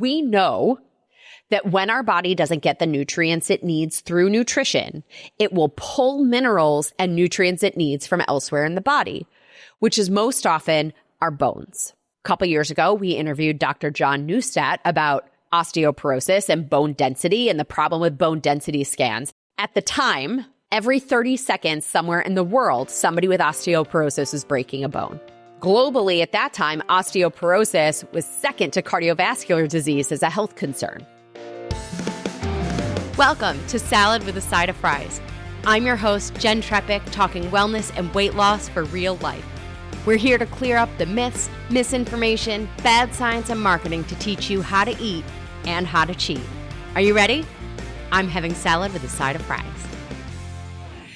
We know that when our body doesn't get the nutrients it needs through nutrition, it will pull minerals and nutrients it needs from elsewhere in the body, which is most often our bones. A couple years ago, we interviewed Dr. John Neustadt about osteoporosis and bone density and the problem with bone density scans. At the time, every 30 seconds somewhere in the world, somebody with osteoporosis was breaking a bone. Globally, at that time, osteoporosis was second to cardiovascular disease as a health concern. Welcome to Salad with a Side of Fries. I'm your host, Jenn Trepeck, talking wellness and weight loss for real life. We're here to clear up the myths, misinformation, bad science, and marketing to teach you how to eat and how to cheat. Are you ready? I'm having salad with a side of fries.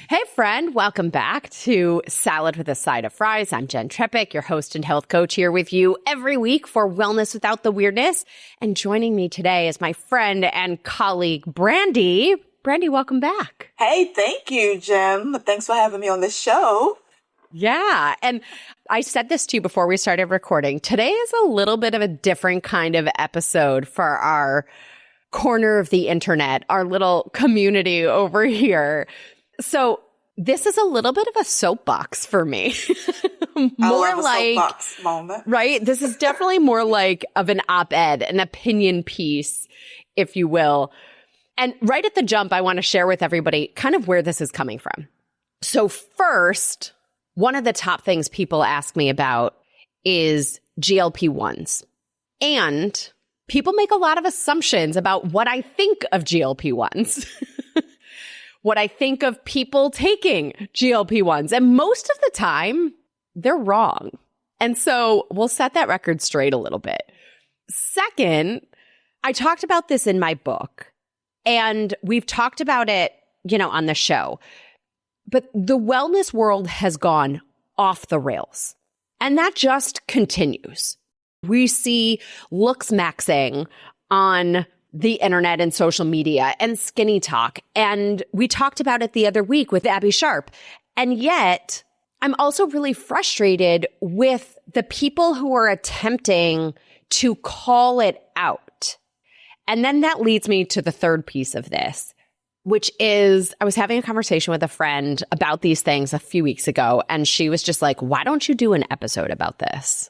Hey friend, welcome back to Salad with a Side of Fries. I'm Jenn Trepeck, your host and health coach, here with you every week for Wellness Without the Weirdness. And joining me today is my friend and colleague, Brandy. Brandy, welcome back. Hey, thank you, Jen. Thanks for having me on this show. Yeah. And I said this to you before we started recording. Today is a little bit of a different kind of episode for our corner of the internet, our little community over here. So this is a little bit of a soapbox for me. More like soapbox moment. Right? This is definitely more like of an op-ed, an opinion piece, if you will. And right at the jump, I want to share with everybody kind of where this is coming from. So first, one of the top things people ask me about is GLP-1s. And people make a lot of assumptions about what I think of GLP-1s. What I think of people taking GLP-1s. And most of the time, they're wrong. And so we'll set that record straight a little bit. Second, I talked about this in my book, and we've talked about it, on the show. But the wellness world has gone off the rails, and that just continues. We see looks maxing on the internet and social media and skinny talk. And we talked about it the other week with Abby Sharp. And yet I'm also really frustrated with the people who are attempting to call it out. And then that leads me to the third piece of this, which is I was having a conversation with a friend about these things a few weeks ago. And she was just like, why don't you do an episode about this?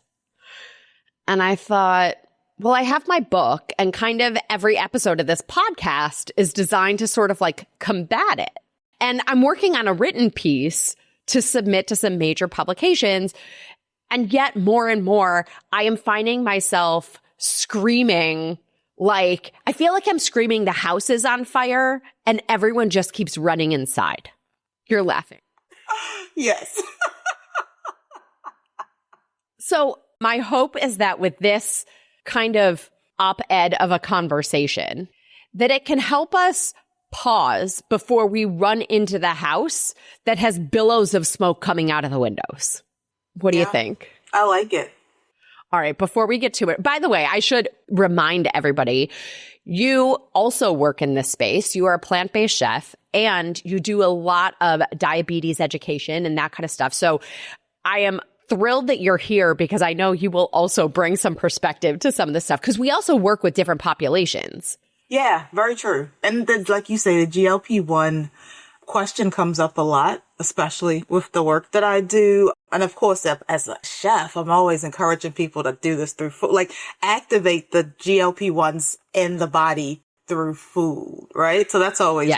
And I thought, well, I have my book, and kind of every episode of this podcast is designed to sort of like combat it. And I'm working on a written piece to submit to some major publications. And yet more and more, I am finding myself screaming, like, I feel like I'm screaming the house is on fire and everyone just keeps running inside. You're laughing. Yes. So my hope is that with this kind of op-ed of a conversation, that it can help us pause before we run into the house that has billows of smoke coming out of the windows. What do you think? I like it. All right. Before we get to it, by the way, I should remind everybody, you also work in this space. You are a plant-based chef, and you do a lot of diabetes education and that kind of stuff. So I am thrilled that you're here because I know you will also bring some perspective to some of this stuff, because we also work with different populations. Yeah, very true. And then, like you say, the GLP-1 question comes up a lot, especially with the work that I do. And of course, as a chef, I'm always encouraging people to do this through food, like activate the GLP-1s in the body through food, right? So that's always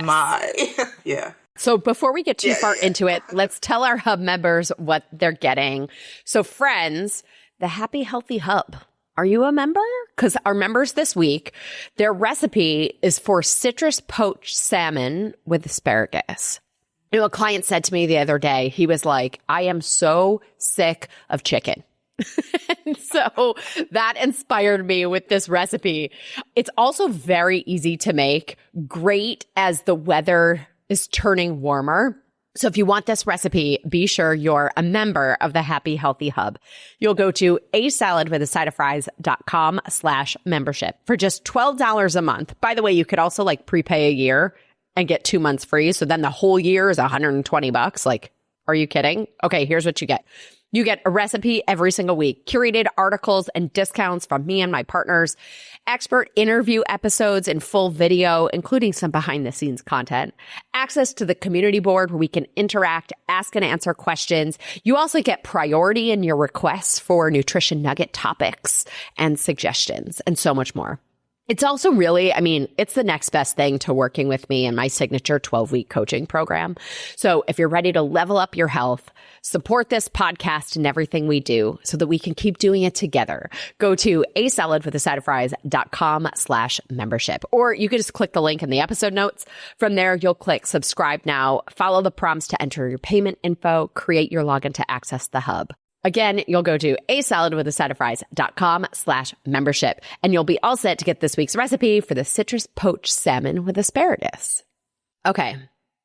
yeah. So before we get too far into it, let's tell our Hub members what they're getting. So friends, the Happy Healthy Hub. Are you a member? Because our members this week, their recipe is for citrus poached salmon with asparagus. A client said to me the other day, he was like, I am so sick of chicken. And so that inspired me with this recipe. It's also very easy to make, great as the weather is turning warmer. So if you want this recipe, be sure you're a member of the Happy Healthy Hub. You'll go to asaladwithasideoffries.com/membership for just $12 a month. By the way, you could also prepay a year and get 2 months free. So then the whole year is $120. Are you kidding? Okay, here's what you get. You get a recipe every single week, curated articles and discounts from me and my partners, expert interview episodes in full video, including some behind the scenes content, access to the community board where we can interact, ask and answer questions. You also get priority in your requests for nutrition nugget topics and suggestions and so much more. It's also really, it's the next best thing to working with me in my signature 12-week coaching program. So if you're ready to level up your health, support this podcast and everything we do so that we can keep doing it together, go to asaladwithaside-of-fries.com/membership. Or you can just click the link in the episode notes. From there, you'll click subscribe now, follow the prompts to enter your payment info, create your login to access the hub. Again, you'll go to asaladwithaside-of-fries.com/membership, and you'll be all set to get this week's recipe for the citrus poached salmon with asparagus. Okay,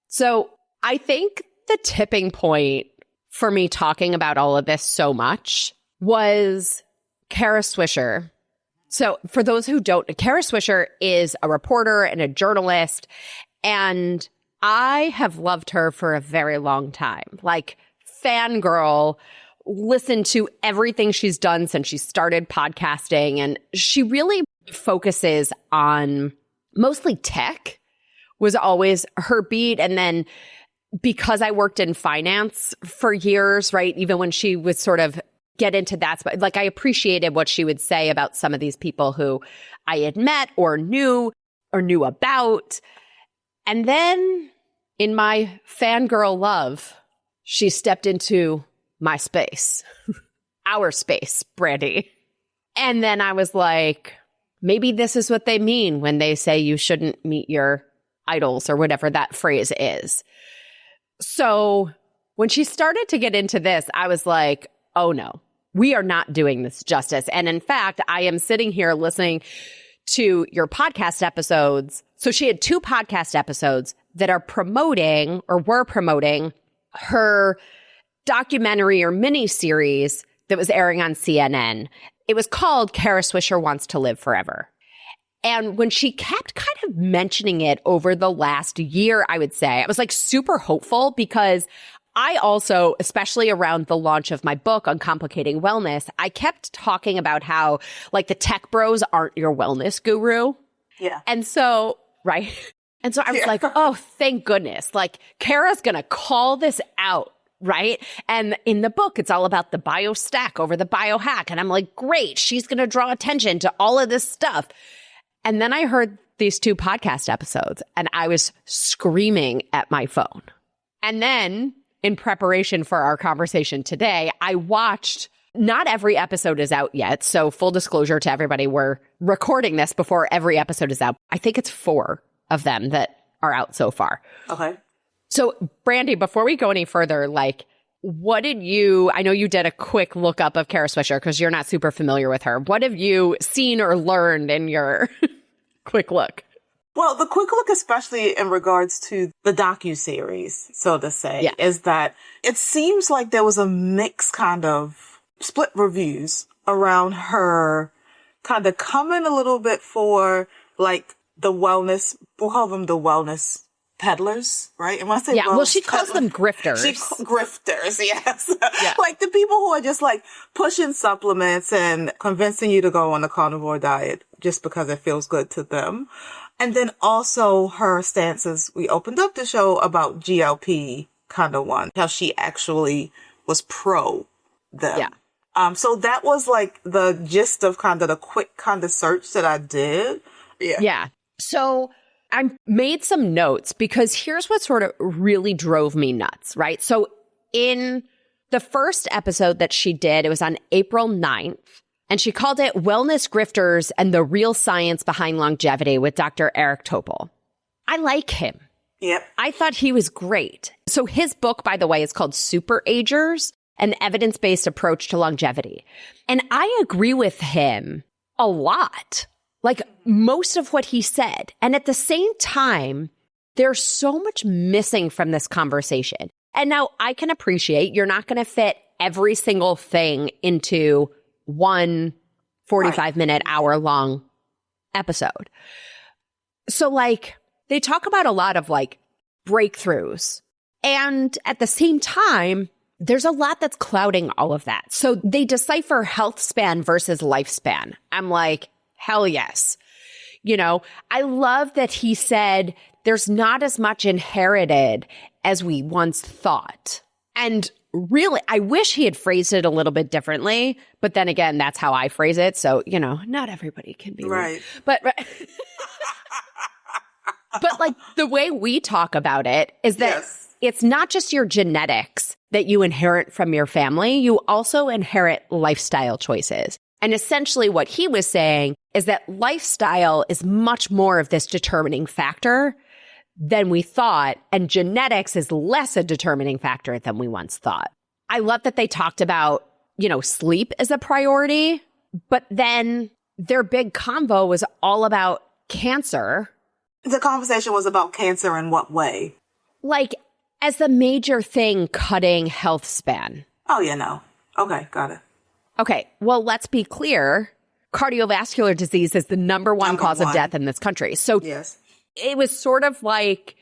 so I think the tipping point for me talking about all of this so much was Kara Swisher. So for those who don't, Kara Swisher is a reporter and a journalist, and I have loved her for a very long time. Like, fangirl, listen to everything she's done since she started podcasting. And she really focuses on mostly tech was always her beat. And then because I worked in finance for years, right, even when she would sort of get into that, like I appreciated what she would say about some of these people who I had met or knew about. And then in my fangirl love, she stepped into my space, our space, Brandy. And then I was like, maybe this is what they mean when they say you shouldn't meet your idols or whatever that phrase is. So when she started to get into this, I was like, oh no, we are not doing this justice. And in fact, I am sitting here listening to your podcast episodes. So she had 2 podcast episodes that are promoting or were promoting her documentary or mini series that was airing on CNN. It was called Kara Swisher Wants to Live Forever. And when she kept kind of mentioning it over the last year, I would say, I was like super hopeful because I also, especially around the launch of my book, Uncomplicating Wellness, I kept talking about how like the tech bros aren't your wellness guru. Yeah. And so, right. And so I was like, oh, thank goodness. Like Kara's going to call this out. Right. And in the book, it's all about the bio stack over the biohack. And I'm like, great, she's going to draw attention to all of this stuff. And then I heard these 2 podcast episodes and I was screaming at my phone. And then in preparation for our conversation today, I watched, not every episode is out yet. So full disclosure to everybody, we're recording this before every episode is out. I think it's 4 of them that are out so far. Okay. So, Brandy, before we go any further, like, what did you, I know you did a quick look up of Kara Swisher because you're not super familiar with her. What have you seen or learned in your quick look? Well, the quick look, especially in regards to the docuseries, so to say, is that it seems like there was a mixed kind of split reviews around her kind of coming a little bit for like the wellness, we'll call them the wellness peddlers, right? And when I say well, she calls them grifters. Grifters, yes. Yeah. Like the people who are just like pushing supplements and convincing you to go on a carnivore diet just because it feels good to them. And then also her stances, we opened up the show about GLP kind of one, how she actually was pro them. Yeah. So that was like the gist of kind of the quick kind of search that I did. Yeah. Yeah. So I made some notes because here's what sort of really drove me nuts, right? So in the first episode that she did, it was on April 9th, and she called it Wellness Grifters and the Real Science Behind Longevity with Dr. Eric Topol. I like him. Yep. I thought he was great. So his book, by the way, is called Super Agers, an evidence-based approach to longevity. And I agree with him a lot. Like most of what he said. And at the same time, there's so much missing from this conversation. And now I can appreciate you're not going to fit every single thing into one 45-minute, hour-long episode. So like they talk about a lot of like breakthroughs. And at the same time, there's a lot that's clouding all of that. So they decipher health span versus lifespan. I'm like, hell yes. You know, I love that he said there's not as much inherited as we once thought. And really, I wish he had phrased it a little bit differently. But then again, that's how I phrase it. So, you know, not everybody can be right. But like the way we talk about it is that it's not just your genetics that you inherit from your family. You also inherit lifestyle choices. And essentially what he was saying is that lifestyle is much more of this determining factor than we thought, and genetics is less a determining factor than we once thought. I love that they talked about, you know, sleep as a priority, but then their big convo was all about cancer. The conversation was about cancer in what way? Like, as the major thing cutting health span. Oh, yeah, no. Okay, got it. Okay, well, let's be clear. Cardiovascular disease is the number one cause of death in this country. So it was sort of like,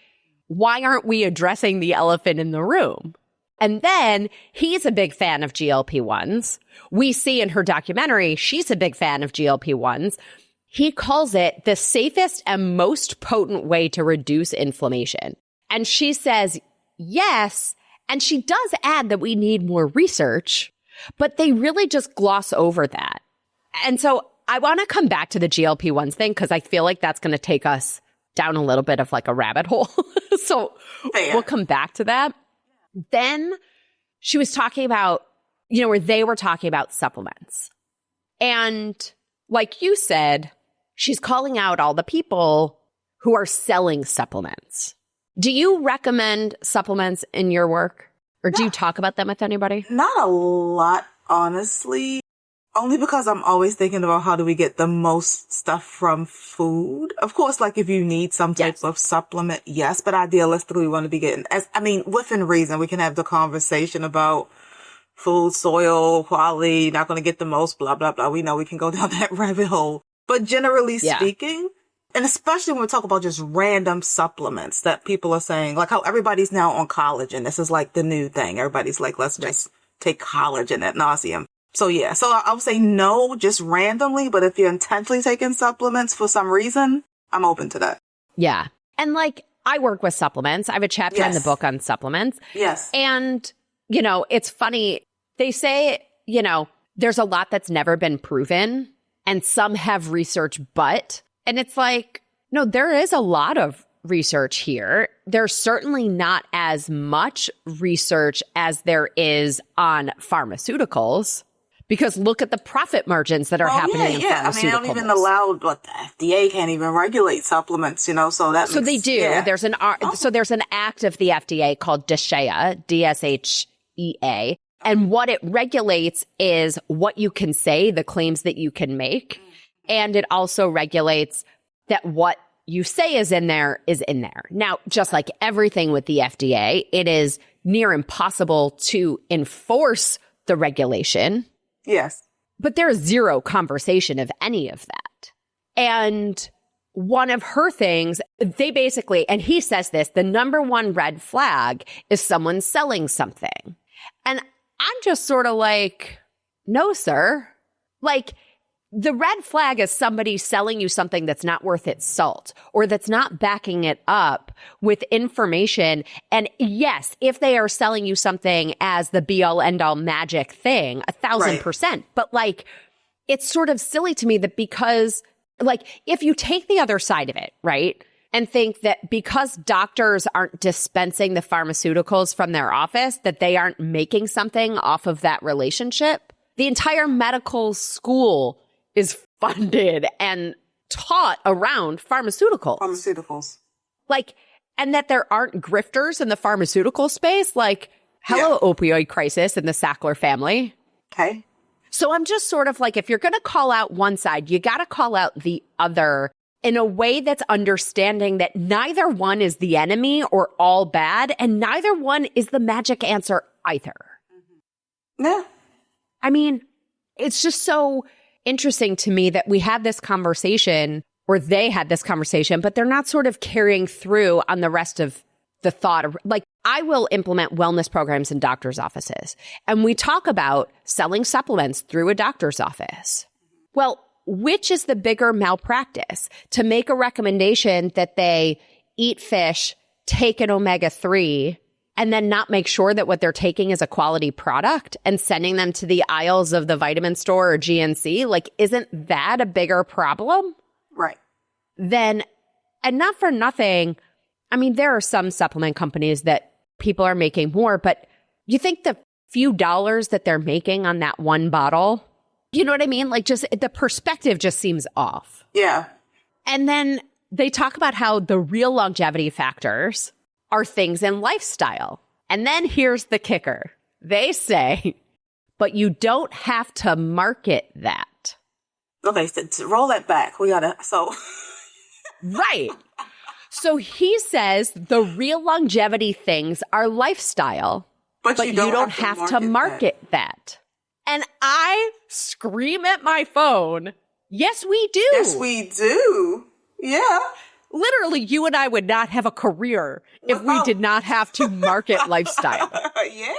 why aren't we addressing the elephant in the room? And then he's a big fan of GLP-1s. We see in her documentary, she's a big fan of GLP-1s. He calls it the safest and most potent way to reduce inflammation. And she says, yes. And she does add that we need more research, but they really just gloss over that. And so I want to come back to the GLP-1s thing because I feel like that's going to take us down a little bit of like a rabbit hole. So we'll come back to that. Then she was talking about, you know, where they were talking about supplements. And like you said, she's calling out all the people who are selling supplements. Do you recommend supplements in your work? Or do you talk about them with anybody? Not a lot, honestly. Only because I'm always thinking about how do we get the most stuff from food. Of course, like if you need some type of supplement, yes. But idealistically, we want to be getting, within reason, we can have the conversation about food, soil, quality, not going to get the most, blah, blah, blah. We know we can go down that rabbit hole. But generally speaking, and especially when we talk about just random supplements that people are saying, like how everybody's now on collagen. This is like the new thing. Everybody's like, let's just take collagen ad nauseum. So yeah, so I would say no, just randomly. But if you're intentionally taking supplements for some reason, I'm open to that. Yeah. And like I work with supplements. I have a chapter in the book on supplements. Yes. And, you know, it's funny. They say, you know, there's a lot that's never been proven and some have research, and it's like, no, there is a lot of research here. There's certainly not as much research as there is on pharmaceuticals. Because look at the profit margins that are happening in pharmaceuticals. I mean, they don't even allow, but the FDA can't even regulate supplements, you know, so that So they do. Yeah. There's an act of the FDA called DSHEA, DSHEA. And what it regulates is what you can say, the claims that you can make. And it also regulates that what you say is in there is in there. Now, just like everything with the FDA, it is near impossible to enforce the regulation. Yes. But there is zero conversation of any of that. And one of her things, they basically, and he says this, the number one red flag is someone selling something. And I'm just sort of like, no, sir. Like, the red flag is somebody selling you something that's not worth its salt or that's not backing it up with information. And yes, if they are selling you something as the be all end all magic thing, 1,000%. But like, it's sort of silly to me that because like, if you take the other side of it, right? And think that because doctors aren't dispensing the pharmaceuticals from their office, that they aren't making something off of that relationship. The entire medical school is funded and taught around pharmaceuticals. Like, and that there aren't grifters in the pharmaceutical space. Like, hello, opioid crisis in the Sackler family. Okay. So I'm just sort of like, if you're going to call out one side, you got to call out the other in a way that's understanding that neither one is the enemy or all bad, and neither one is the magic answer either. Yeah. I mean, it's just so interesting to me that we had this conversation, or they had this conversation, but they're not sort of carrying through on the rest of the thought. Like, I will implement wellness programs in doctor's offices. And we talk about selling supplements through a doctor's office. Well, which is the bigger malpractice? To make a recommendation that they eat fish, take an omega-3, and then not make sure that what they're taking is a quality product and sending them to the aisles of the vitamin store or GNC? Like, isn't that a bigger problem? Right. Then, and not for nothing, I mean, there are some supplement companies that people are making more, but you think the few dollars that they're making on that one bottle, you know what I mean? Like, just the perspective just seems off. Yeah. And then they talk about how the real longevity factors are things in lifestyle. And then here's the kicker. They say, but you don't have to market that. Okay, so to roll that back. Right. So he says the real longevity things are lifestyle, but you don't have to market that. And I scream at my phone, yes, we do. Yes, we do. Yeah. Literally, you and I would not have a career if we did not have to market lifestyle. Yeah.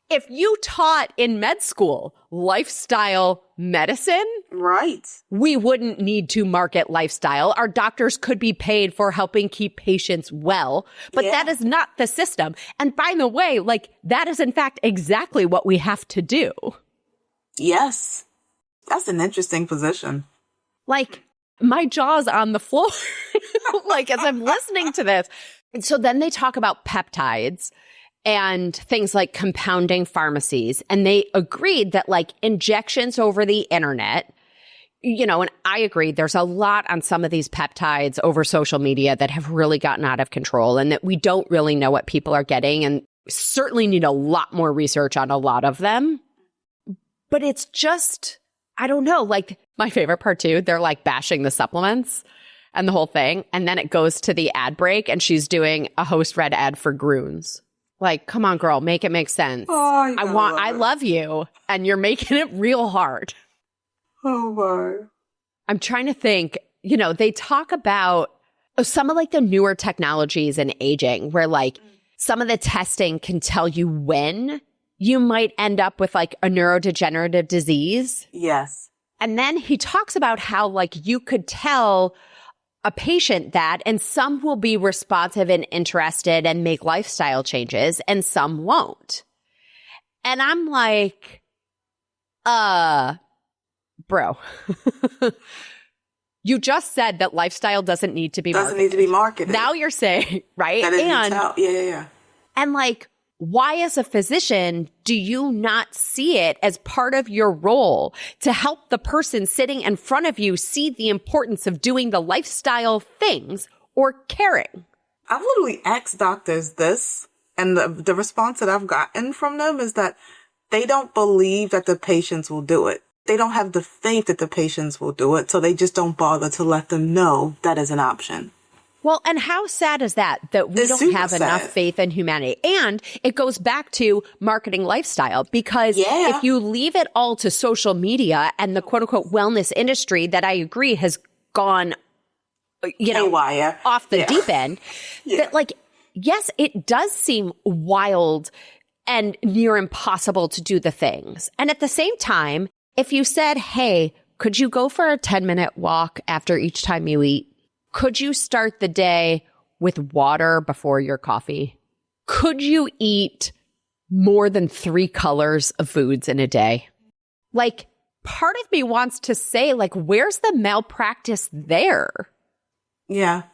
If you taught in med school lifestyle medicine, right, we wouldn't need to market lifestyle. Our doctors could be paid for helping keep patients well, but that is not the system. And by the way, like, that is in fact exactly what we have to do. Yes. That's an interesting position. Like, my jaw's on the floor, like, as I'm listening to this. And so then they talk about peptides and things like compounding pharmacies. And they agreed that, like, injections over the internet, you know, and I agree, there's a lot on some of these peptides over social media that have really gotten out of control and that we don't really know what people are getting and certainly need a lot more research on a lot of them. But it's just, I don't know, like, my favorite part too, they're like bashing the supplements and the whole thing. And then it goes to the ad break and she's doing a host read ad for Groons. Like, come on, girl, make it make sense. Oh, I love you, and you're making it real hard. Oh, my. I'm trying to think, you know, they talk about some of like the newer technologies in aging where like some of the testing can tell you when you might end up with like a neurodegenerative disease. Yes. And then he talks about how like you could tell a patient that, and some will be responsive and interested and make lifestyle changes, and some won't. And I'm like, bro, you just said that lifestyle doesn't need to be marketed. Doesn't need to be marketed. Now you're saying, right? Yeah. And like, why as a physician do you not see it as part of your role to help the person sitting in front of you see the importance of doing the lifestyle things or caring? I've literally asked doctors this, and the response that I've gotten from them is that they don't believe that the patients will do it. They don't have the faith that the patients will do it, so they just don't bother to let them know that is an option. Well, and how sad is that we don't have enough faith in humanity? And it goes back to marketing lifestyle, because if you leave it all to social media and the quote unquote wellness industry that I agree has gone, you know, off the deep end, that like, yes, it does seem wild and near impossible to do the things. And at the same time, if you said, hey, could you go for a 10-minute walk after each time you eat? Could you start the day with water before your coffee? Could you eat more than 3 colors of foods in a day? Like, part of me wants to say, like, where's the malpractice there? Yeah.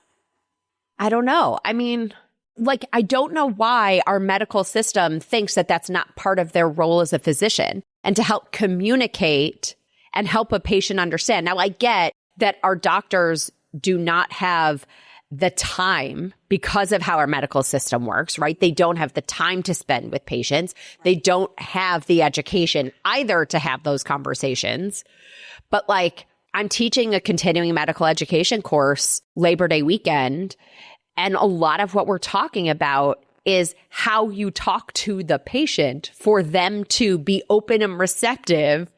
I don't know. I mean, like, I don't know why our medical system thinks that that's not part of their role as a physician and to help communicate and help a patient understand. Now, I get that our doctors do not have the time because of how our medical system works, right? They don't have the time to spend with patients. They don't have the education either to have those conversations. But like, I'm teaching a continuing medical education course Labor Day weekend, and a lot of what we're talking about is how you talk to the patient for them to be open and receptive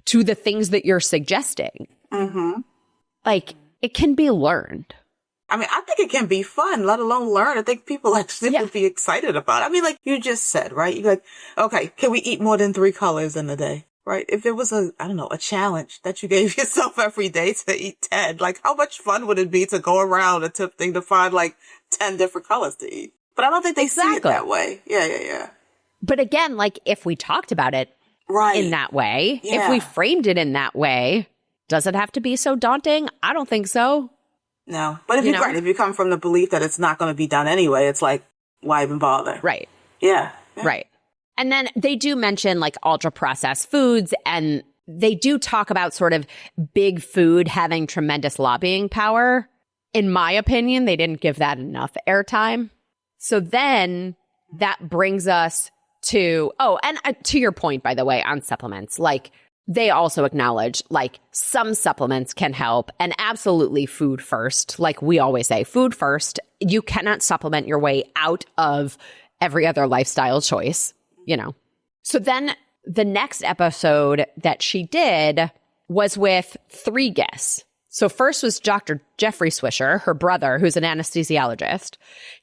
to the things that you're suggesting. Mm-hmm. Like, it can be learned. I mean, I think it can be fun, let alone learn. I think people actually would be excited about it. I mean, like you just said, right? You're like, okay, can we eat more than 3 colors in a day? Right? If it was a challenge that you gave yourself every day to eat 10, like how much fun would it be to go around attempting to find like 10 different colors to eat? But I don't think they see it that way. Yeah. But again, like if we talked about it in that way, if we framed it in that way, does it have to be so daunting? I don't think so. No. But if you come from the belief that it's not going to be done anyway, it's like, why even bother? Right. Yeah. Right. And then they do mention like ultra processed foods, and they do talk about sort of big food having tremendous lobbying power. In my opinion, they didn't give that enough airtime. So then that brings us to, to your point, by the way, on supplements, like they also acknowledge like some supplements can help, and absolutely food first. Like we always say, food first. You cannot supplement your way out of every other lifestyle choice, you know. So then the next episode that she did was with 3 guests. So first was Dr. Jeffrey Swisher, her brother, who's an anesthesiologist,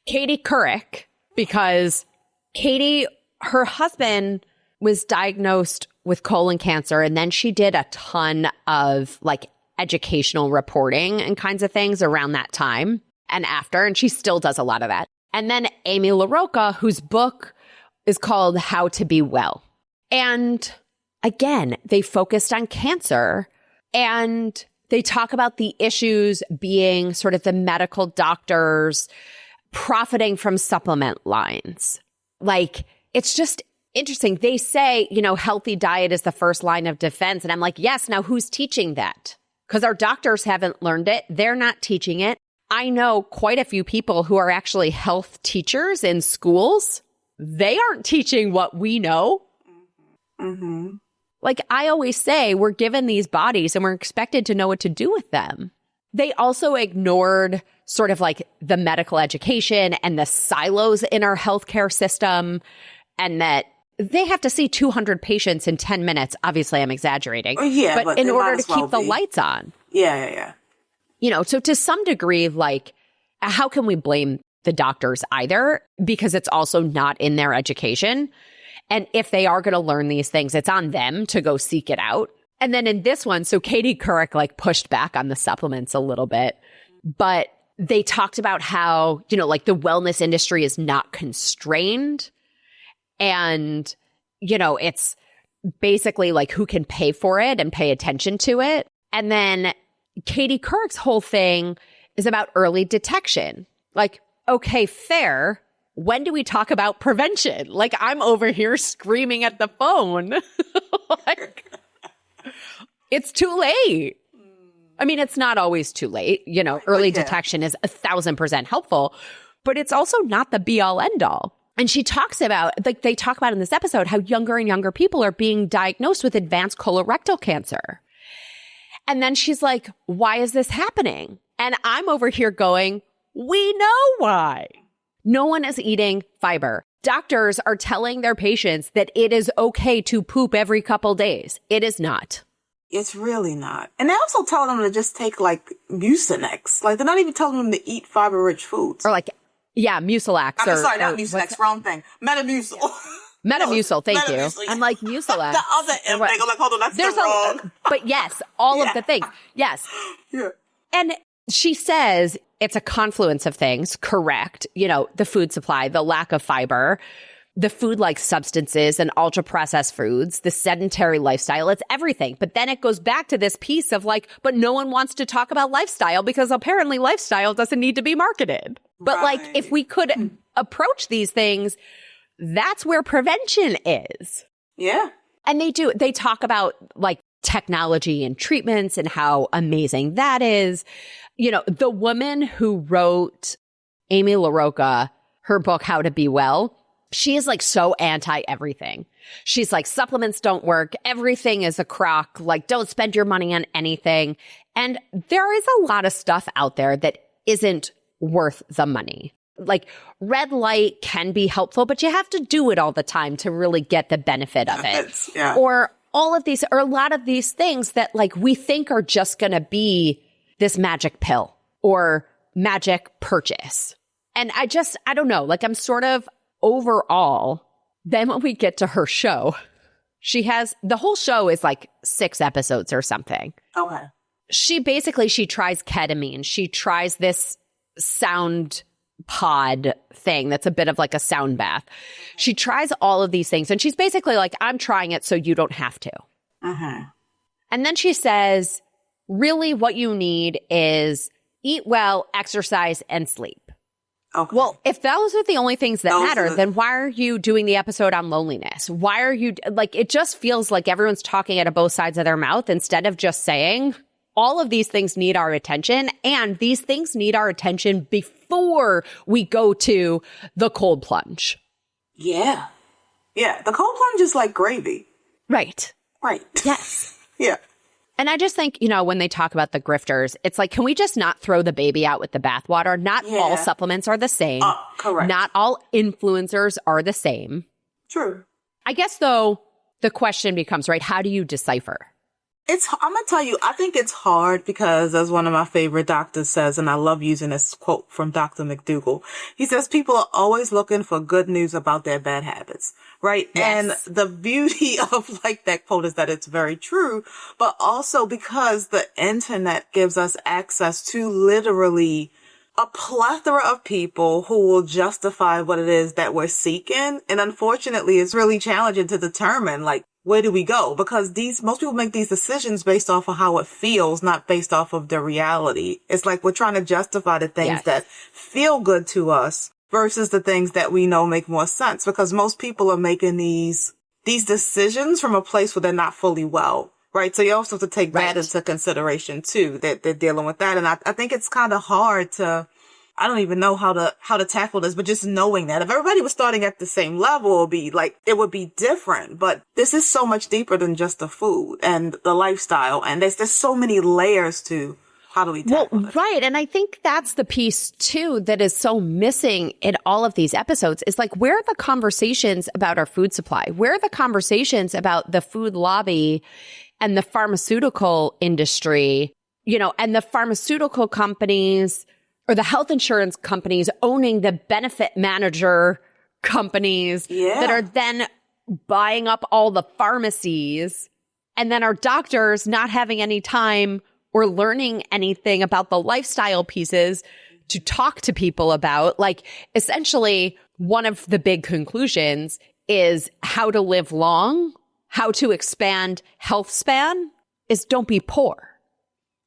Katie Couric, because Katie, her husband was diagnosed with colon cancer, and then she did a ton of like educational reporting and kinds of things around that time and after, and she still does a lot of that. And then Amy LaRocca, whose book is called How to Be Well. And again, they focused on cancer, and they talk about the issues being sort of the medical doctors profiting from supplement lines. Like, it's just interesting. They say, you know, healthy diet is the first line of defense. And I'm like, yes, now who's teaching that? Because our doctors haven't learned it. They're not teaching it. I know quite a few people who are actually health teachers in schools. They aren't teaching what we know. Mm-hmm. Like I always say, we're given these bodies and we're expected to know what to do with them. They also ignored sort of like the medical education and the silos in our healthcare system, and that they have to see 200 patients in 10 minutes. Obviously, I'm exaggerating. But in order to keep the lights on. Yeah. You know, so to some degree, like, how can we blame the doctors either? Because it's also not in their education. And if they are going to learn these things, it's on them to go seek it out. And then in this one, so Katie Couric like pushed back on the supplements a little bit, but they talked about how, you know, like the wellness industry is not constrained. And, you know, it's basically like who can pay for it and pay attention to it. And then Katie Couric's whole thing is about early detection. Like, okay, fair. When do we talk about prevention? Like, I'm over here screaming at the phone. Like, it's too late. I mean, it's not always too late. You know, early detection is 1,000% helpful, but it's also not the be all end all. And she talks about, like they talk about in this episode, how younger and younger people are being diagnosed with advanced colorectal cancer. And then she's like, why is this happening? And I'm over here going, we know why. No one is eating fiber. Doctors are telling their patients that it is okay to poop every couple days. It is not. It's really not. And they also tell them to just take like Mucinex. Like they're not even telling them to eat fiber-rich foods. Or like, yeah, Mucilax. Not Mucinex, wrong thing. Metamucil. Metamucil, thank you. I'm like, Mucilax. The other M thing. I'm like, hold on, that's wrong. But yes, all of the things. Yes. Yeah. And she says it's a confluence of things, correct? You know, the food supply, the lack of fiber, the food-like substances and ultra-processed foods, the sedentary lifestyle, it's everything. But then it goes back to this piece of like, but no one wants to talk about lifestyle because apparently lifestyle doesn't need to be marketed. But like, if we could approach these things, that's where prevention is. Yeah. And they talk about like technology and treatments and how amazing that is. You know, the woman who wrote Amy LaRocca, her book, How to Be Well, she is like so anti everything. She's like, supplements don't work. Everything is a crock. Like, don't spend your money on anything. And there is a lot of stuff out there that isn't worth the money. Like red light can be helpful, but you have to do it all the time to really get the benefit of it. Yeah. Or all of these, or a lot of these things that like we think are just going to be this magic pill or magic purchase. And I don't know, like I'm sort of overall, then when we get to her show, the whole show is like 6 episodes or something. Okay. She tries ketamine. She tries this sound pod thing that's a bit of like a sound bath. She tries all of these things. And she's basically like, I'm trying it so you don't have to. Uh-huh. And then she says, really what you need is eat well, exercise, and sleep. Okay. Well, if those are the only things that matter, then why are you doing the episode on loneliness? Why are you, like, it just feels like everyone's talking out of both sides of their mouth instead of just saying, all of these things need our attention, and these things need our attention before we go to the cold plunge. Yeah. Yeah. The cold plunge is like gravy. Right. Right. Yes. Yeah. And I just think, when they talk about the grifters, it's like, can we just not throw the baby out with the bathwater? Not all supplements are the same. Correct. Not all influencers are the same. True. I guess, though, the question becomes, right, how do you decipher? I'm going to tell you, I think it's hard because, as one of my favorite doctors says, and I love using this quote from Dr. McDougall, he says people are always looking for good news about their bad habits, right? Yes. And the beauty of like that quote is that it's very true, but also because the internet gives us access to literally a plethora of people who will justify what it is that we're seeking. And unfortunately, it's really challenging to determine, like, where do we go? Because most people make these decisions based off of how it feels, not based off of the reality. It's like we're trying to justify the things that feel good to us versus the things that we know make more sense. Because most people are making these decisions from a place where they're not fully well, right? So you also have to take that into consideration too, that they're dealing with that. And I think it's kind of hard I don't even know how to tackle this, but just knowing that if everybody was starting at the same level, it would be different. But this is so much deeper than just the food and the lifestyle. And there's so many layers to how do we tackle it. Right. And I think that's the piece too that is so missing in all of these episodes is like, where are the conversations about our food supply? Where are the conversations about the food lobby and the pharmaceutical industry, and the pharmaceutical companies or the health insurance companies owning the benefit manager companies that are then buying up all the pharmacies, and then our doctors not having any time or learning anything about the lifestyle pieces to talk to people about. Like, essentially, one of the big conclusions is how to live long, how to expand health span is don't be poor.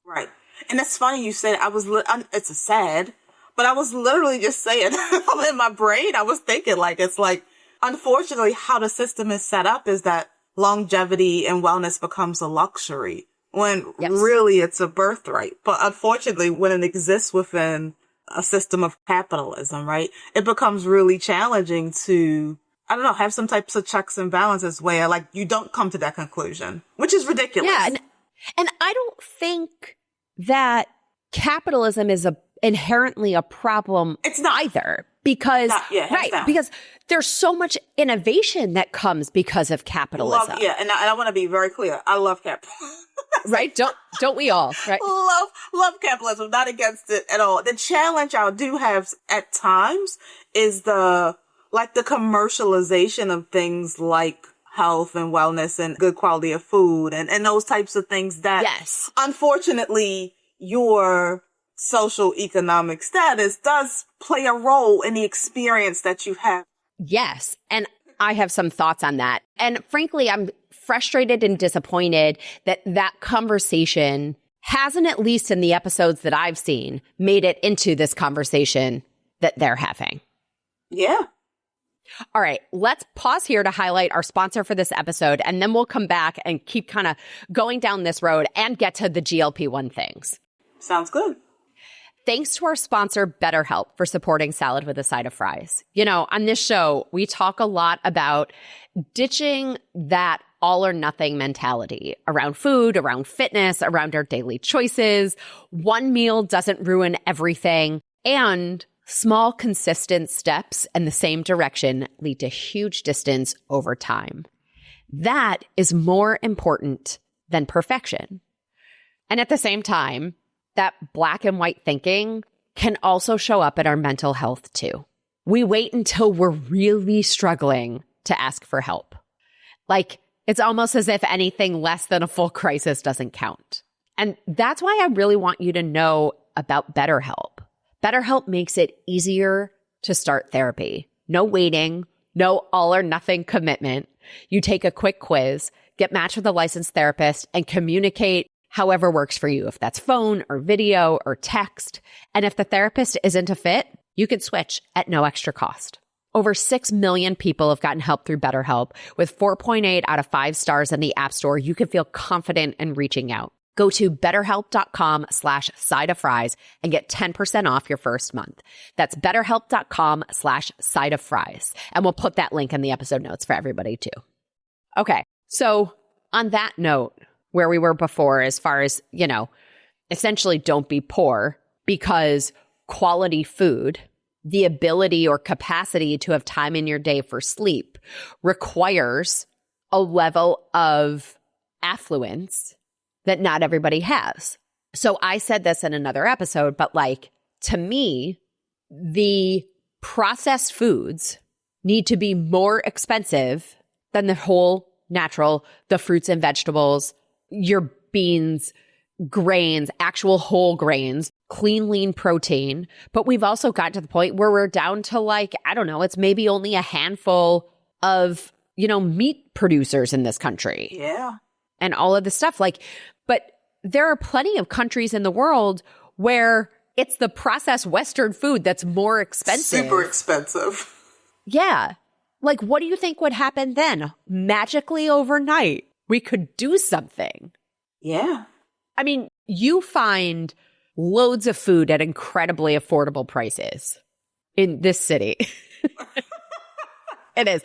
Right. And it's funny you said, it's sad, but I was literally just saying in my brain, I was thinking it's like, unfortunately, how the system is set up is that longevity and wellness becomes a luxury when really it's a birthright. But unfortunately, when it exists within a system of capitalism, right, it becomes really challenging to, have some types of checks and balances where you don't come to that conclusion, which is ridiculous. Yeah. And I don't think that capitalism is inherently a problem. It's not either because because there's so much innovation that comes because of capitalism. And I want to be very clear. I love capitalism. Right? Don't we all? Right? Love capitalism. Not against it at all. The challenge I do have at times is the commercialization of things like health and wellness and good quality of food and those types of things that unfortunately your social economic status does play a role in the experience that you have. Yes. And I have some thoughts on that. And frankly, I'm frustrated and disappointed that conversation hasn't, at least in the episodes that I've seen, made it into this conversation that they're having. Yeah. All right, let's pause here to highlight our sponsor for this episode, and then we'll come back and keep kind of going down this road and get to the GLP-1 things. Sounds good. Thanks to our sponsor, BetterHelp, for supporting Salad with a Side of Fries. On this show, we talk a lot about ditching that all or nothing mentality around food, around fitness, around our daily choices. One meal doesn't ruin everything, and small, consistent steps in the same direction lead to huge distance over time. That is more important than perfection. And at the same time, that black and white thinking can also show up in our mental health too. We wait until we're really struggling to ask for help. Like, it's almost as if anything less than a full crisis doesn't count. And that's why I really want you to know about BetterHelp. BetterHelp makes it easier to start therapy. No waiting, no all or nothing commitment. You take a quick quiz, get matched with a licensed therapist, and communicate however works for you, if that's phone or video or text. And if the therapist isn't a fit, you can switch at no extra cost. Over 6 million people have gotten help through BetterHelp. With 4.8 out of 5 stars in the App Store, you can feel confident in reaching out. Go to betterhelp.com/sideofries and get 10% off your first month. That's betterhelp.com/sideofries. And we'll put that link in the episode notes for everybody too. Okay. So on that note, where we were before, as far as, essentially don't be poor, because quality food, the ability or capacity to have time in your day for sleep, requires a level of affluence that not everybody has. So I said this in another episode, but to me, the processed foods need to be more expensive than the whole natural, the fruits and vegetables, your beans, grains, actual whole grains, clean, lean protein. But we've also gotten to the point where we're down to it's maybe only a handful of, meat producers in this country. Yeah. And all of this stuff. But there are plenty of countries in the world where it's the processed Western food that's more expensive. Super expensive. Yeah. What do you think would happen then? Magically overnight, we could do something. Yeah. I mean, you find loads of food at incredibly affordable prices in this city. It is.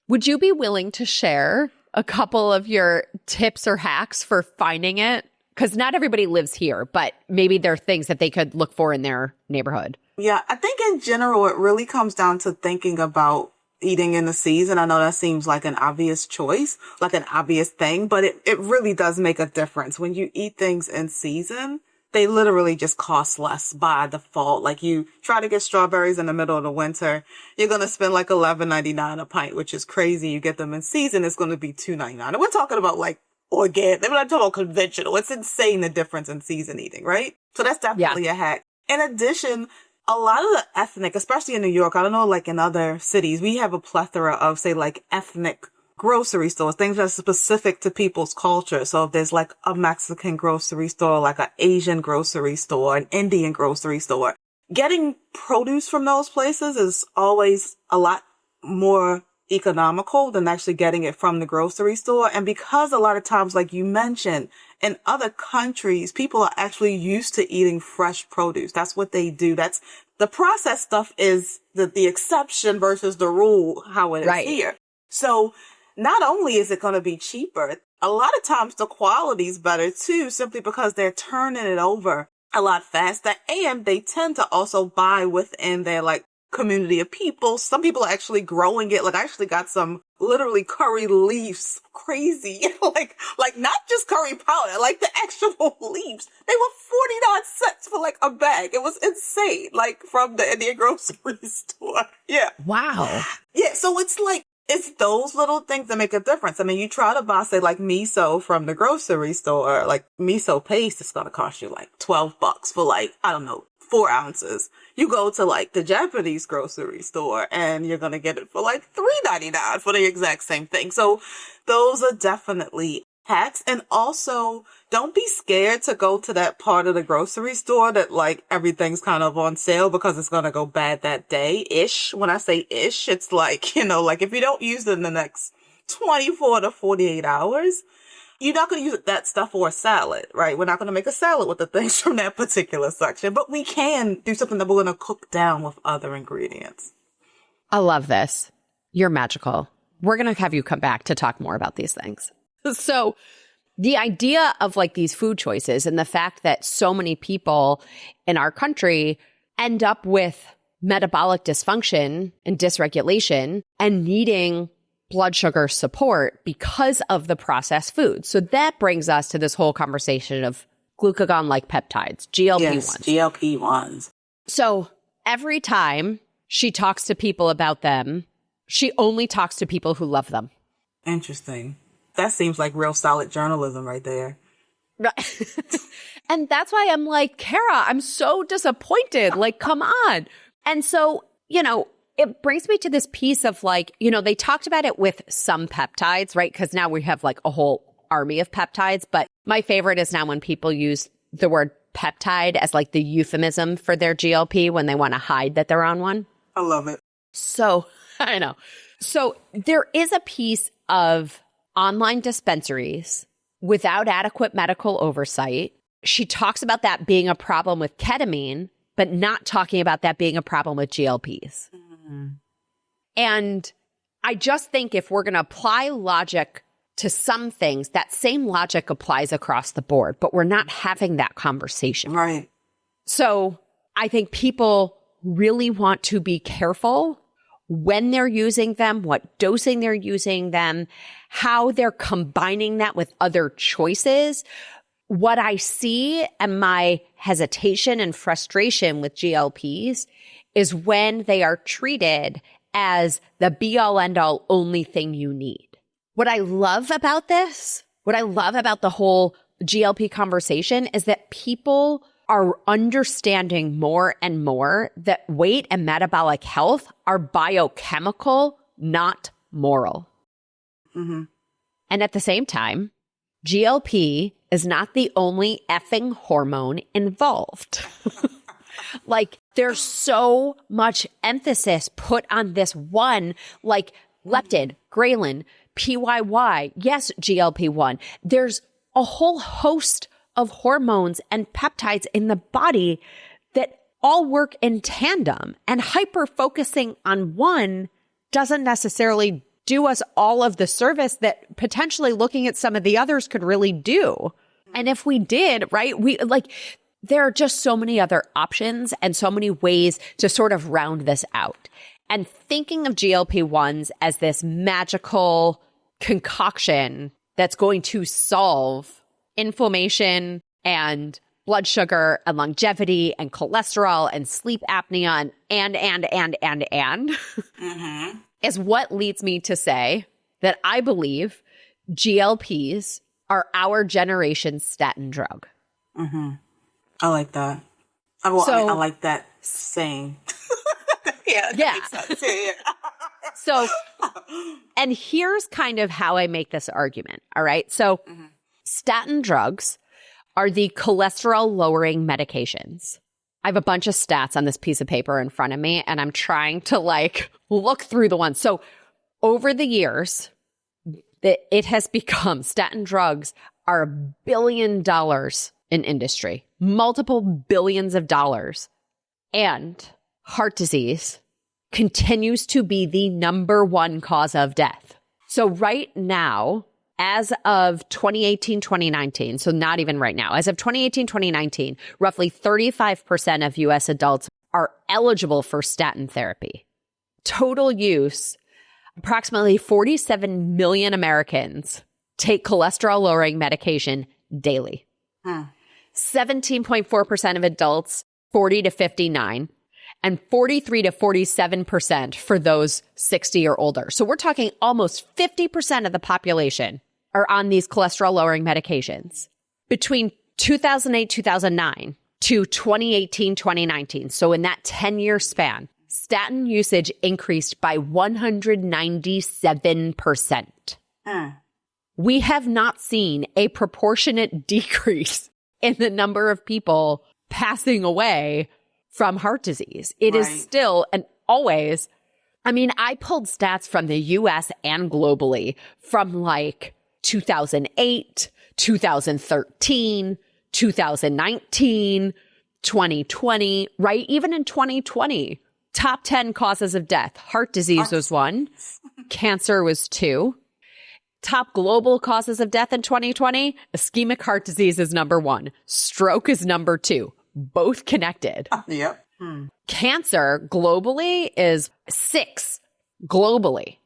Would you be willing to share a couple of your tips or hacks for finding it? Because not everybody lives here, but maybe there are things that they could look for in their neighborhood. Yeah, I think in general, it really comes down to thinking about eating in the season. I know that seems like an obvious choice, like an obvious thing, but it really does make a difference. When you eat things in season, they literally just cost less by default. You try to get strawberries in the middle of the winter, you're going to spend $11.99 a pint, which is crazy. You get them in season, it's going to be $2.99. And we're talking about organic. We're not talking about conventional. It's insane the difference in season eating, right? So that's definitely a hack. In addition, a lot of the ethnic, especially in New York, I don't know, in other cities, we have a plethora of, say, ethnic grocery stores, things that are specific to people's culture. So if there's a Mexican grocery store, an Asian grocery store, an Indian grocery store, getting produce from those places is always a lot more economical than actually getting it from the grocery store. And because a lot of times, like you mentioned, in other countries, people are actually used to eating fresh produce. That's what they do. That's the processed stuff is the exception versus the rule, how it is here. So not only is it going to be cheaper, a lot of times the quality is better too, simply because they're turning it over a lot faster. And they tend to also buy within their community of people. Some people are actually growing it. I actually got some literally curry leaves. Crazy. Not just curry powder, the actual leaves. They were 49 cents for a bag. It was insane. From the Indian grocery store. Yeah. Wow. Yeah. So it's those little things that make a difference. I mean, you try to buy, say, miso from the grocery store, miso paste is going to cost you $12 for I don't know, 4 ounces. You go to the Japanese grocery store and you're going to get it for $3.99 for the exact same thing. So those are definitely hacks. And also don't be scared to go to that part of the grocery store that everything's kind of on sale because it's going to go bad that day-ish. When I say ish, it's if you don't use it in the next 24 to 48 hours, you're not going to use that stuff for a salad, right? We're not going to make a salad with the things from that particular section, but we can do something that we're going to cook down with other ingredients. I love this. You're magical. We're going to have you come back to talk more about these things. So the idea of these food choices and the fact that so many people in our country end up with metabolic dysfunction and dysregulation and needing blood sugar support because of the processed food. So that brings us to this whole conversation of glucagon-like peptides, GLP-1s. Yes, GLP-1s. So every time she talks to people about them, she only talks to people who love them. Interesting. That seems like real solid journalism right there. Right. And that's why I'm like, Kara, I'm so disappointed. Like, come on. And so, it brings me to this piece of like, they talked about it with some peptides, right? Because now we have like a whole army of peptides. But my favorite is now when people use the word peptide as like the euphemism for their GLP when they want to hide that they're on one. I love it. So I know. So there is a piece of online dispensaries without adequate medical oversight. She talks about that being a problem with ketamine, but not talking about that being a problem with GLPs. Mm-hmm. And I just think if we're going to apply logic to some things, that same logic applies across the board, but we're not having that conversation. Right. So I think people really want to be careful when they're using them, what dosing they're using them, how they're combining that with other choices. What I see and my hesitation and frustration with GLPs is when they are treated as the be-all, end-all only thing you need. What I love about this, what I love about the whole GLP conversation is that people are understanding more and more that weight and metabolic health are biochemical, not moral. Mm-hmm. And at the same time, GLP is not the only effing hormone involved. Like, there's so much emphasis put on this one, like leptin, ghrelin, PYY, yes, GLP-1. There's a whole host of hormones and peptides in the body that all work in tandem, and hyper-focusing on one doesn't necessarily do us all of the service that potentially looking at some of the others could really do. And if we did, right, there are just so many other options and so many ways to sort of round this out. And thinking of GLP-1s as this magical concoction that's going to solve inflammation and blood sugar and longevity and cholesterol and sleep apnea and mm-hmm. is what leads me to say that I believe GLPs are our generation's statin drug. Mm-hmm. I like that. I like that saying. Yeah. Makes sense. Yeah. So, and here's kind of how I make this argument. All right. So, mm-hmm. Statin drugs are the cholesterol-lowering medications. I have a bunch of stats on this piece of paper in front of me, and I'm trying to look through the ones. So over the years, it has become, statin drugs are $1 billion in industry, multiple billions of dollars. And heart disease continues to be the number one cause of death. So right now, as of 2018, 2019, so not even right now, as of 2018, 2019, roughly 35% of U.S. adults are eligible for statin therapy. Total use, approximately 47 million Americans take cholesterol-lowering medication daily. 17.4% of adults 40 to 59, and 43 to 47% for those 60 or older. So we're talking almost 50% of the population are on these cholesterol-lowering medications. Between 2008, 2009 to 2018, 2019, so in that 10-year span, statin usage increased by 197%. We have not seen a proportionate decrease in the number of people passing away from heart disease. It is still and always, I pulled stats from the US and globally from 2008, 2013, 2019, 2020, right? Even in 2020, top 10 causes of death. Heart disease was one. Cancer was two. Top global causes of death in 2020, ischemic heart disease is number one. Stroke is number two. Both connected. Yep. Cancer globally is 6 globally.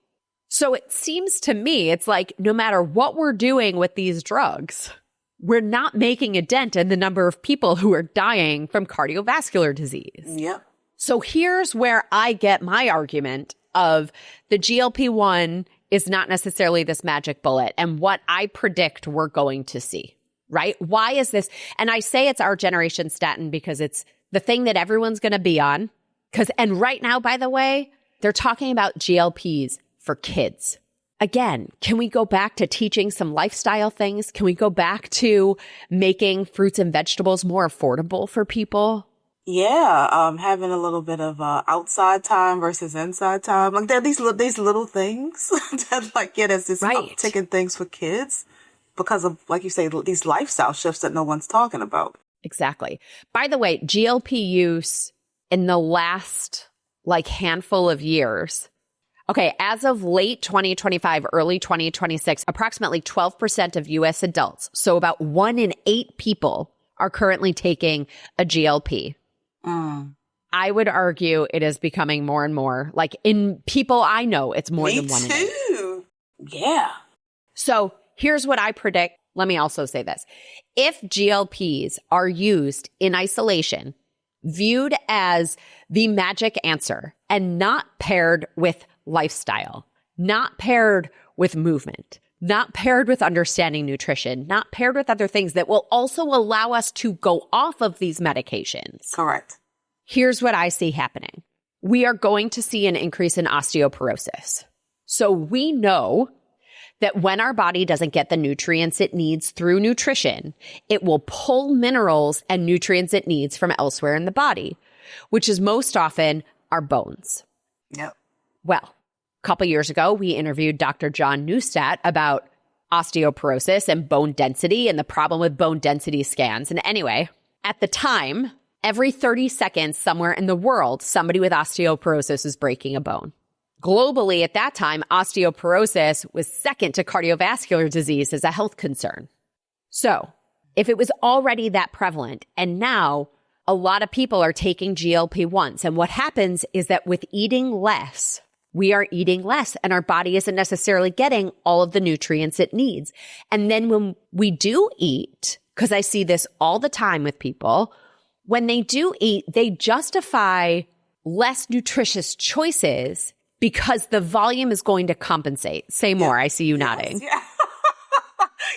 So it seems to me, it's like no matter what we're doing with these drugs, we're not making a dent in the number of people who are dying from cardiovascular disease. Yep. So here's where I get my argument of the GLP-1 is not necessarily this magic bullet and what I predict we're going to see, right? Why is this? And I say it's our generation statin because it's the thing that everyone's going to be on. And right now, by the way, they're talking about GLPs for kids. Again, can we go back to teaching some lifestyle things? Can we go back to making fruits and vegetables more affordable for people? Yeah, having a little bit of outside time versus inside time. Like there are these little things that there's this uptick in things for kids because of, like you say, these lifestyle shifts that no one's talking about. Exactly. By the way, GLP use in the last handful of years. Okay, as of late 2025, early 2026, approximately 12% of U.S. adults, so about 1 in 8 people, are currently taking a GLP. I would argue it is becoming more and more. In people I know, it's more than 1 in 8. Yeah. So here's what I predict. Let me also say this. If GLPs are used in isolation, viewed as the magic answer, and not paired with lifestyle, not paired with movement, not paired with understanding nutrition, not paired with other things that will also allow us to go off of these medications. Correct. Here's what I see happening. We are going to see an increase in osteoporosis. So we know that when our body doesn't get the nutrients it needs through nutrition, it will pull minerals and nutrients it needs from elsewhere in the body, which is most often our bones. Yep. Well, a couple years ago, we interviewed Dr. John Neustadt about osteoporosis and bone density and the problem with bone density scans. And anyway, at the time, every 30 seconds somewhere in the world, somebody with osteoporosis is breaking a bone. Globally, at that time, osteoporosis was second to cardiovascular disease as a health concern. So if it was already that prevalent, and now a lot of people are taking GLP-1s, and what happens is that with eating less, we are eating less, and our body isn't necessarily getting all of the nutrients it needs. And then when we do eat, because I see this all the time with people, when they do eat, they justify less nutritious choices because the volume is going to compensate. Say more. I see you nodding. Yeah.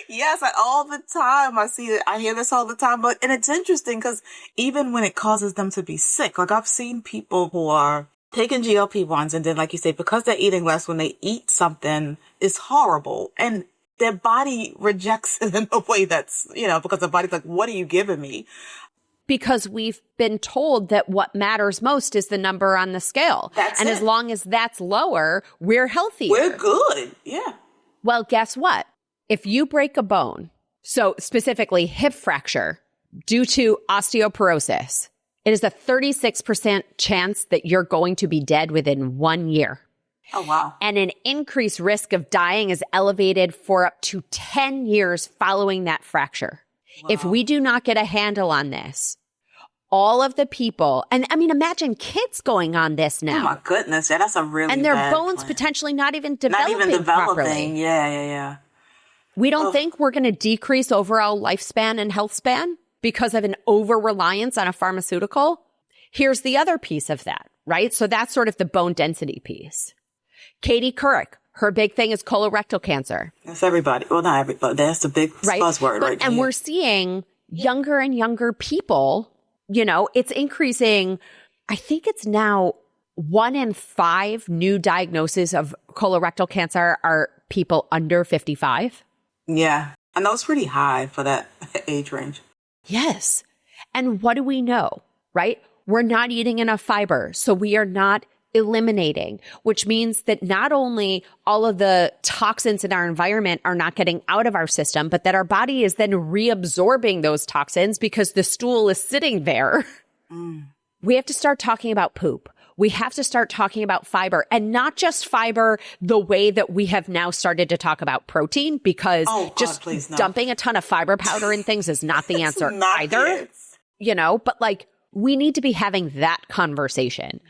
Yes, all the time. I see it. I hear this all the time. And it's interesting because even when it causes them to be sick, I've seen people who are taking GLP-1s and then, like you say, because they're eating less, when they eat something, it's horrible. And their body rejects it in a way that's, because the body's like, what are you giving me? Because we've been told that what matters most is the number on the scale. And as long as that's lower, we're healthier. We're good. Yeah. Well, guess what? If you break a bone, so specifically hip fracture due to osteoporosis, it is a 36% chance that you're going to be dead within 1 year. Oh, wow. And an increased risk of dying is elevated for up to 10 years following that fracture. Wow. If we do not get a handle on this, all of the people, and I mean, imagine kids going on this now. Oh my goodness, yeah, that's a really and their bad bones plan. Potentially not even developing properly. Yeah. We don't think we're going to decrease overall lifespan and health span because of an over-reliance on a pharmaceutical. Here's the other piece of that, right? So that's sort of the bone density piece. Katie Couric, her big thing is colorectal cancer. That's everybody. Well, not everybody. That's the big buzzword right now. And we're seeing younger and younger people, it's increasing. I think it's now 1 in 5 new diagnoses of colorectal cancer are people under 55. Yeah. I know it's pretty high for that age range. Yes. And what do we know, right? We're not eating enough fiber, so we are not eliminating, which means that not only all of the toxins in our environment are not getting out of our system, but that our body is then reabsorbing those toxins because the stool is sitting there. We have to start talking about poop. We have to start talking about fiber, and not just fiber the way that we have now started to talk about protein, because dumping a ton of fiber powder in things is not the answer either. But we need to be having that conversation.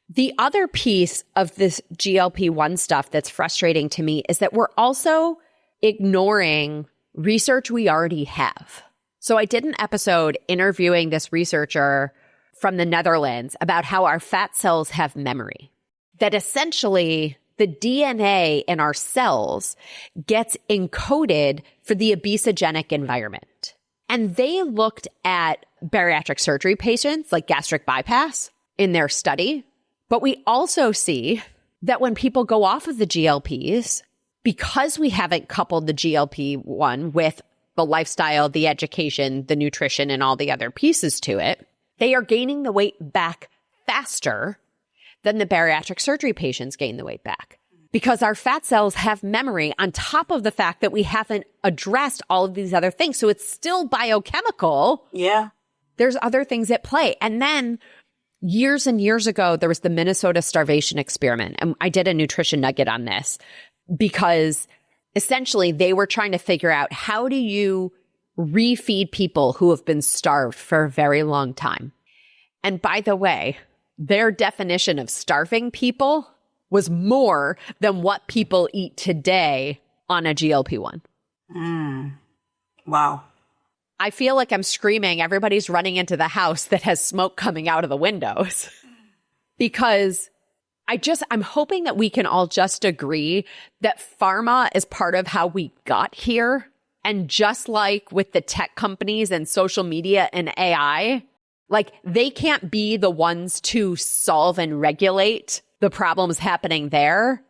The other piece of this GLP-1 stuff that's frustrating to me is that we're also ignoring research we already have. So I did an episode interviewing this researcher from the Netherlands about how our fat cells have memory. That essentially the DNA in our cells gets encoded for the obesogenic environment. And they looked at bariatric surgery patients, like gastric bypass, in their study. But we also see that when people go off of the GLPs, because we haven't coupled the GLP-1 with the lifestyle, the education, the nutrition, and all the other pieces to it, they are gaining the weight back faster than the bariatric surgery patients gain the weight back. Because our fat cells have memory on top of the fact that we haven't addressed all of these other things. So it's still biochemical. Yeah. There's other things at play. And then years and years ago, there was the Minnesota Starvation Experiment. And I did a nutrition nugget on this because essentially they were trying to figure out, how do you refeed people who have been starved for a very long time? And by the way, their definition of starving people was more than what people eat today on a GLP-1. Wow. I feel like I'm screaming, everybody's running into the house that has smoke coming out of the windows. Because I'm hoping that we can all just agree that pharma is part of how we got here. And just like with the tech companies and social media and AI, like they can't be the ones to solve and regulate the problems happening there.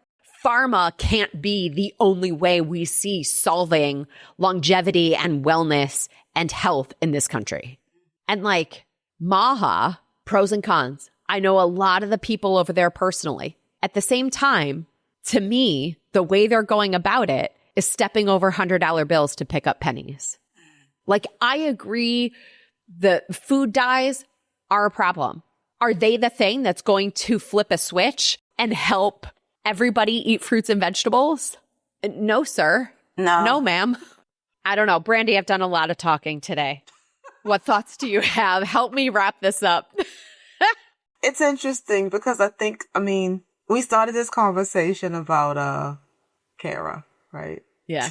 Pharma can't be the only way we see solving longevity and wellness and health in this country. And like Maha, pros and cons. I know a lot of the people over there personally. At the same time, to me, the way they're going about it is stepping over $100 bills to pick up pennies. Like, I agree the food dyes are a problem. Are they the thing that's going to flip a switch and help everybody eat fruits and vegetables? No, sir. No, ma'am. I don't know. Brandy, I've done a lot of talking today. What thoughts do you have? Help me wrap this up. It's interesting because we started this conversation about Kara, right? Yeah.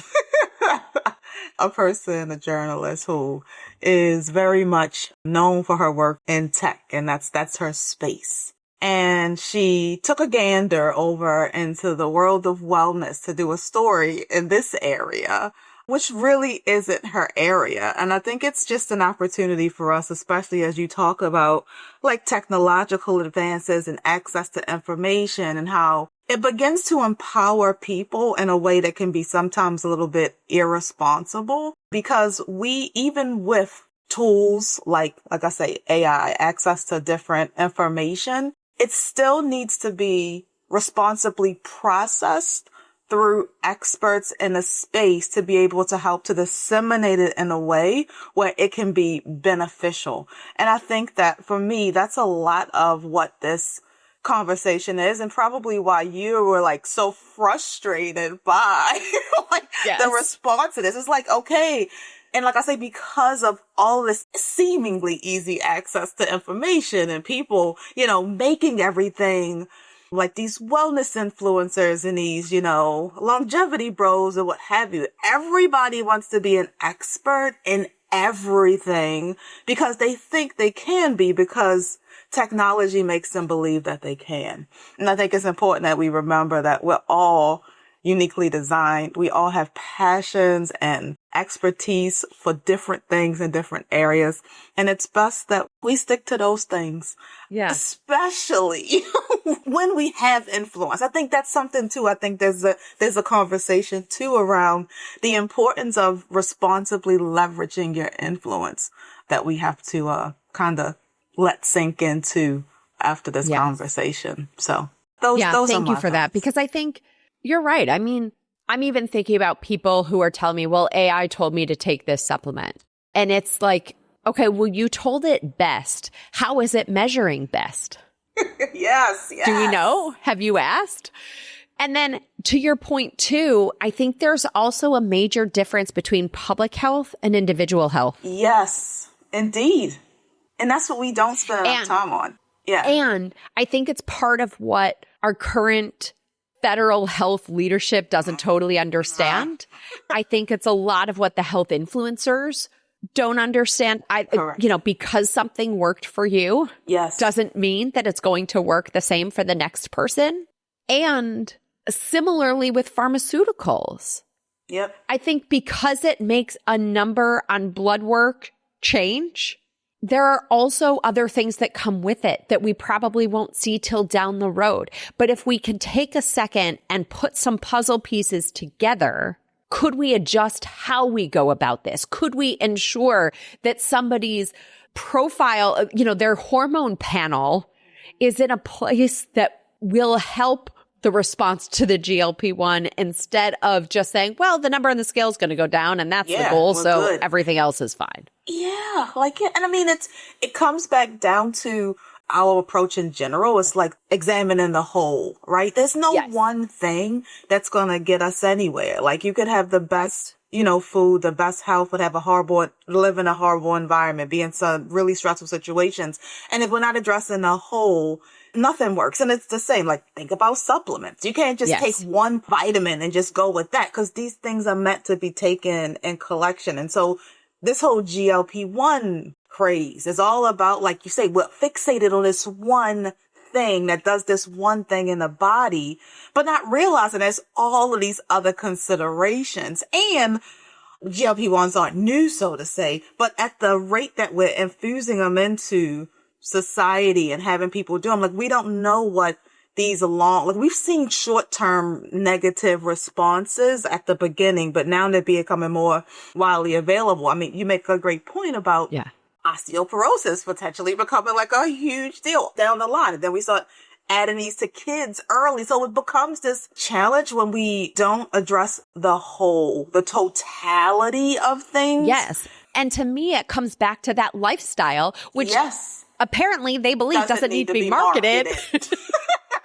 A person, a journalist who is very much known for her work in tech, and that's her space. And she took a gander over into the world of wellness to do a story in this area, which really isn't her area. And I think it's just an opportunity for us, especially as you talk about like technological advances and access to information and how it begins to empower people in a way that can be sometimes a little bit irresponsible, because we, even with tools like I say, AI, access to different information, it still needs to be responsibly processed through experts in a space to be able to help to disseminate it in a way where it can be beneficial. And I think that for me, that's a lot of what this conversation is, and probably why you were like so frustrated by the response to this. It's like, okay. And like I say, because of all this seemingly easy access to information and people, making everything like these wellness influencers and these, longevity bros and what have you. Everybody wants to be an expert in everything because they think they can be, because technology makes them believe that they can. And I think it's important that we remember that we're all uniquely designed. We all have passions and expertise for different things in different areas. And it's best that we stick to those things. Yeah. Especially when we have influence. I think that's something too. I think there's a conversation too around the importance of responsibly leveraging your influence that we have to kind of let sink into after this conversation. So those thank you for that, because I think you're right. I mean, I'm even thinking about people who are telling me, well, AI told me to take this supplement. And it's like, okay, well, you told it best. How is it measuring best? Yes. Do we know? Have you asked? And then to your point too, I think there's also a major difference between public health and individual health. Yes, indeed. And that's what we don't spend enough time on. Yeah. And I think it's part of what our current federal health leadership doesn't totally understand. I think it's a lot of what the health influencers don't understand. Because something worked for you, yes, doesn't mean that it's going to work the same for the next person. And similarly with pharmaceuticals. Yep. I think because it makes a number on blood work change, there are also other things that come with it that we probably won't see till down the road. But if we can take a second and put some puzzle pieces together, could we adjust how we go about this? Could we ensure that somebody's profile, their hormone panel is in a place that will help the response to the GLP-1 instead of just saying, well, the number on the scale is going to go down and that's the goal. So good. Everything else is fine. Yeah. And I mean, it comes back down to our approach in general. It's like examining the whole, right? There's no one thing that's going to get us anywhere. Like you could have the best, food, the best health, but live in a horrible environment, be in some really stressful situations. And if we're not addressing the whole, nothing works. And it's the same. Like, think about supplements. You can't just take one vitamin and just go with that because these things are meant to be taken in collection. And so this whole GLP-1 craze is all about, like you say, we're fixated on this one thing that does this one thing in the body, but not realizing there's all of these other considerations. And GLP-1s aren't new, so to say, but at the rate that we're infusing them into society and having people do them, like we don't know what these we've seen short-term negative responses at the beginning, but now they're becoming more widely available. I mean, you make a great point about osteoporosis potentially becoming like a huge deal down the line. And then we start adding these to kids early. So it becomes this challenge when we don't address the totality of things. Yes. And to me, it comes back to that lifestyle, which apparently they believe doesn't need to be marketed.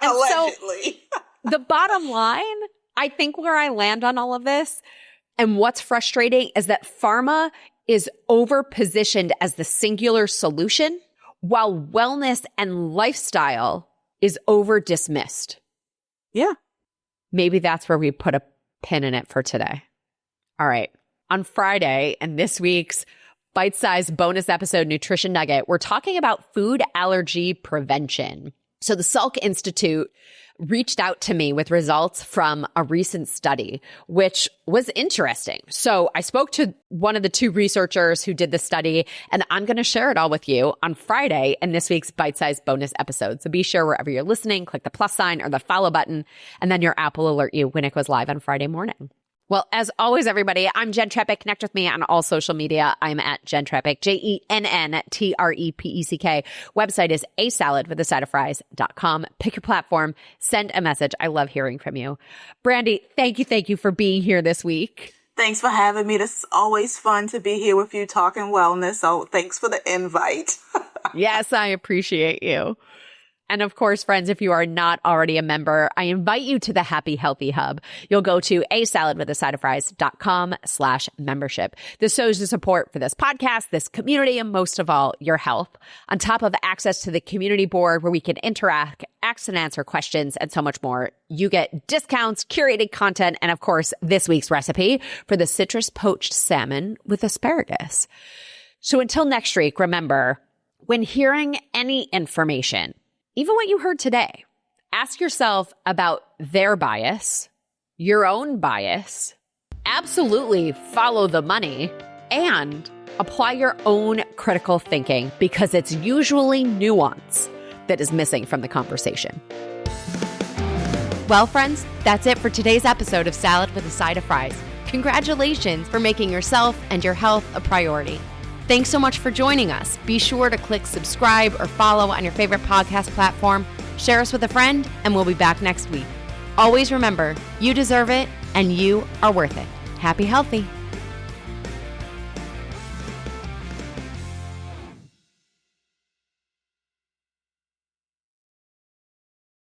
And allegedly. So the bottom line, I think where I land on all of this and what's frustrating is that pharma is over-positioned as the singular solution while wellness and lifestyle is over-dismissed. Yeah. Maybe that's where we put a pin in it for today. All right. On Friday and this week's bite-sized bonus episode Nutrition Nugget, we're talking about food allergy prevention. So the Salk Institute reached out to me with results from a recent study, which was interesting. So I spoke to one of the two researchers who did the study, and I'm going to share it all with you on Friday in this week's bite-sized bonus episode. So be sure wherever you're listening, click the plus sign or the follow button, and then your app will alert you when it goes live on Friday morning. Well, as always, everybody, I'm Jenn Trepeck. Connect with me on all social media. I'm at Jenn Trepeck, JennTrepeck. Website is asaladwithasideofries.com. Pick your platform. Send a message. I love hearing from you. Brandy, thank you for being here this week. Thanks for having me. This is always fun to be here with you talking wellness. So thanks for the invite. Yes, I appreciate you. And of course, friends, if you are not already a member, I invite you to the Happy Healthy Hub. You'll go to asaladwithasideofries.com/membership. This shows the support for this podcast, this community, and most of all, your health. On top of access to the community board where we can interact, ask and answer questions, and so much more, you get discounts, curated content, and of course, this week's recipe for the citrus poached salmon with asparagus. So until next week, remember, when hearing any information, even what you heard today, ask yourself about their bias, your own bias, absolutely follow the money, and apply your own critical thinking because it's usually nuance that is missing from the conversation. Well, friends, that's it for today's episode of Salad with a Side of Fries. Congratulations for making yourself and your health a priority. Thanks so much for joining us. Be sure to click subscribe or follow on your favorite podcast platform. Share us with a friend, and we'll be back next week. Always remember, you deserve it, and you are worth it. Happy healthy.